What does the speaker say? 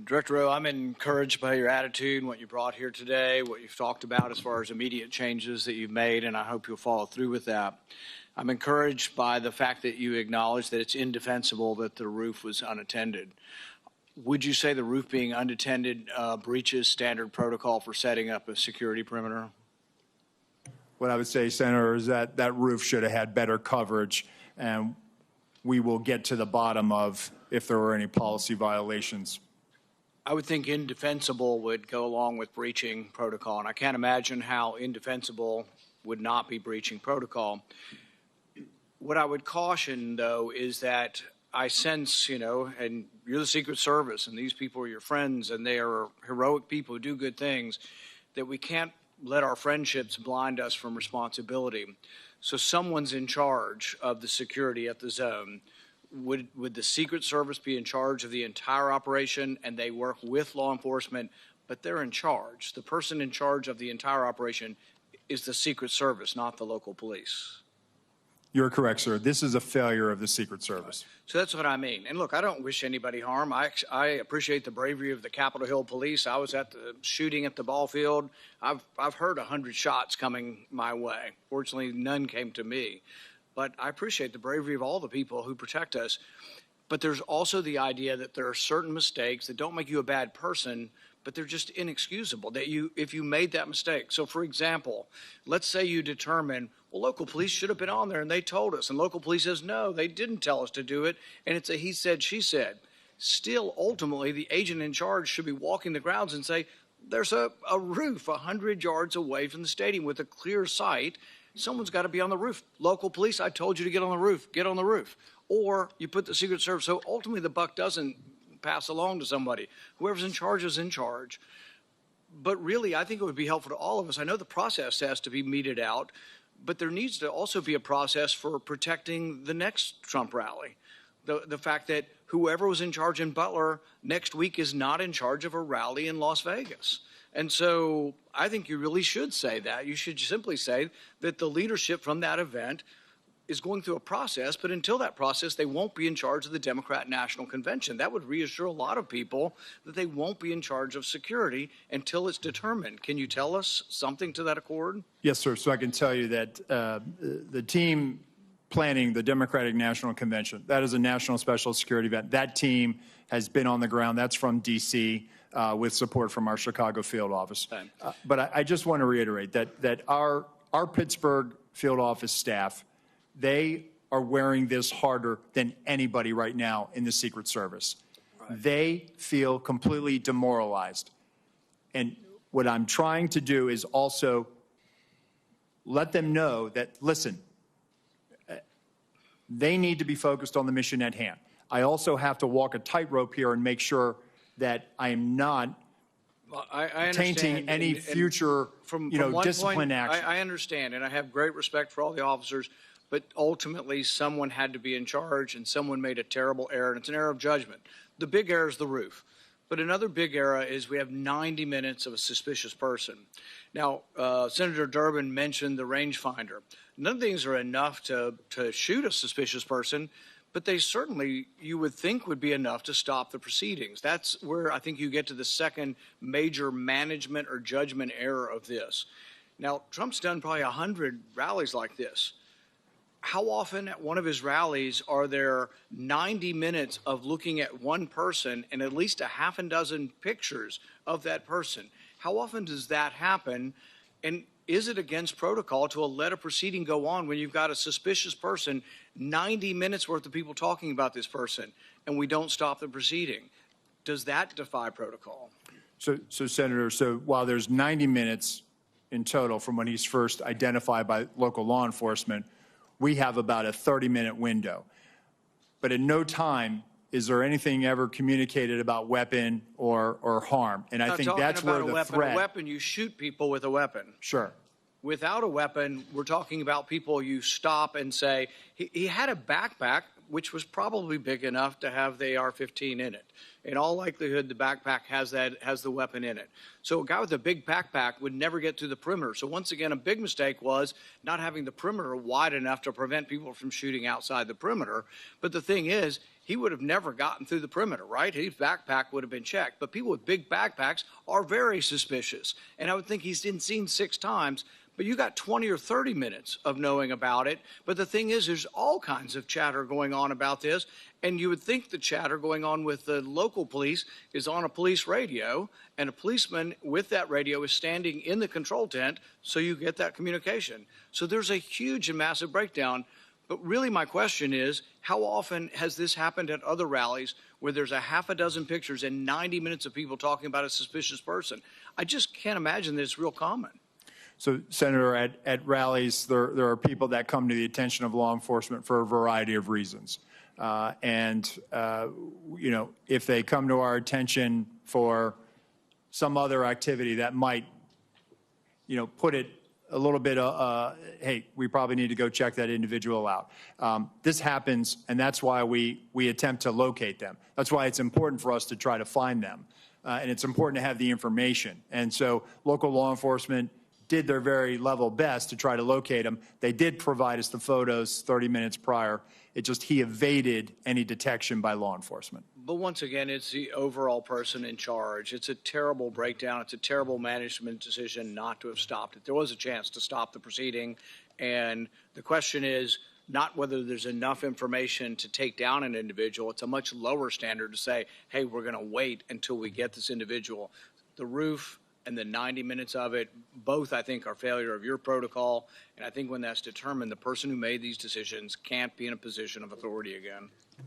Director Rowe, I'm encouraged by your attitude and what you brought here today, what you've talked about as far as immediate changes that you've made, and I hope you'll follow through with that. I'm encouraged by the fact that you acknowledge that it's indefensible that the roof was unattended. Would you say the roof being unattended breaches standard protocol for setting up a security perimeter? What I would say, Senator, is that that roof should have had better coverage, and we will get to the bottom of if there were any policy violations. I would think indefensible would go along with breaching protocol, and I can't imagine how indefensible would not be breaching protocol. What I would caution, though, is that I sense, and you're the Secret Service, and these people are your friends, and they are heroic people who do good things, that we can't let our friendships blind us from responsibility. So someone's in charge of the security at the zone. Would the Secret Service be in charge of the entire operation, and they work with law enforcement, but they're in charge? The person in charge of the entire operation is the Secret Service, not the local police. You're correct, sir. This is a failure of the Secret Service. So that's what I mean. And look, I don't wish anybody harm. I appreciate the bravery of the Capitol Hill police. I was at the shooting at the ball field. I've heard 100 shots coming my way. Fortunately, none came to me. But I appreciate the bravery of all the people who protect us. But there's also the idea that there are certain mistakes that don't make you a bad person, but they're just inexcusable, that if you made that mistake. So, for example, let's say you determine, well, local police should have been on there, and they told us. And local police says, no, they didn't tell us to do it, and it's a he said, she said. Still, ultimately, the agent in charge should be walking the grounds and say, there's a roof 100 yards away from the stadium with a clear sight. Someone's got to be on the roof. Local police, I told you to get on the roof. Get on the roof. Or you put the Secret Service. So ultimately, the buck doesn't pass along to somebody. Whoever's in charge is in charge. But really, I think it would be helpful to all of us. I know the process has to be meted out, but there needs to also be a process for protecting the next Trump rally. The fact that whoever was in charge in Butler next week is not in charge of a rally in Las Vegas. And so I think you really should say that. You should simply say that the leadership from that event is going through a process, but until that process, they won't be in charge of the Democrat National Convention. That would reassure a lot of people that they won't be in charge of security until it's determined. Can you tell us something to that accord? Yes, sir. So I can tell you that the team planning the Democratic National Convention, that is a national special security event. That team has been on the ground. That's from D.C., with support from our Chicago field office. But I just want to reiterate that our Pittsburgh field office staff, they are wearing this harder than anybody right now in the Secret Service. Right. They feel completely demoralized. And what I'm trying to do is also let them know that, listen, they need to be focused on the mission at hand. I also have to walk a tightrope here and make sure that I am not tainting any future, discipline action. I understand, and I have great respect for all the officers, but ultimately someone had to be in charge, and someone made a terrible error, and it's an error of judgment. The big error is the roof. But another big error is we have 90 minutes of a suspicious person. Now, Senator Durbin mentioned the rangefinder. None of these are enough to shoot a suspicious person, but they certainly, you would think, would be enough to stop the proceedings. That's where I think you get to the second major management or judgment error of this. Now, Trump's done probably 100 rallies like this. How often at one of his rallies are there 90 minutes of looking at one person and at least a half a dozen pictures of that person? How often does that happen? And is it against protocol to let a proceeding go on when you've got a suspicious person, 90 minutes worth of people talking about this person, and we don't stop the proceeding? Does that defy protocol? So Senator, while there's 90 minutes in total from when he's first identified by local law enforcement, we have about a 30-minute window. But at no time is there anything ever communicated about weapon or harm. And I think that's where the threat. A weapon, you shoot people with a weapon. Sure. Without a weapon, we're talking about people you stop and say, he had a backpack, which was probably big enough to have the AR-15 in it. in all likelihood, the backpack has the weapon in it. So a guy with a big backpack would never get through the perimeter. So once again, a big mistake was not having the perimeter wide enough to prevent people from shooting outside the perimeter. But the thing is, he would have never gotten through the perimeter, right? His backpack would have been checked. But people with big backpacks are very suspicious. And I would think he's been seen 6 times. But you got 20 or 30 minutes of knowing about it. But the thing is, there's all kinds of chatter going on about this. And you would think the chatter going on with the local police is on a police radio, and a policeman with that radio is standing in the control tent, so you get that communication. So there's a huge and massive breakdown. But really my question is, how often has this happened at other rallies where there's a half a dozen pictures and 90 minutes of people talking about a suspicious person? I just can't imagine that it's real common. So, Senator, at rallies, there are people that come to the attention of law enforcement for a variety of reasons. You know, if they come to our attention for some other activity that might, you know, put it a little bit, hey, we probably need to go check that individual out. This happens, and that's why we attempt to locate them. That's why it's important for us to try to find them. And it's important to have the information. And so local law enforcement did their very level best to try to locate him. They did provide us the photos 30 minutes prior. It just, he evaded any detection by law enforcement. But once again, it's the overall person in charge. It's a terrible breakdown. It's a terrible management decision not to have stopped it. There was a chance to stop the proceeding. And the question is not whether there's enough information to take down an individual. It's a much lower standard to say, hey, we're going to wait until we get this individual. The roof and the 90 minutes of it, both, I think, are failure of your protocol. And I think when that's determined, the person who made these decisions can't be in a position of authority again.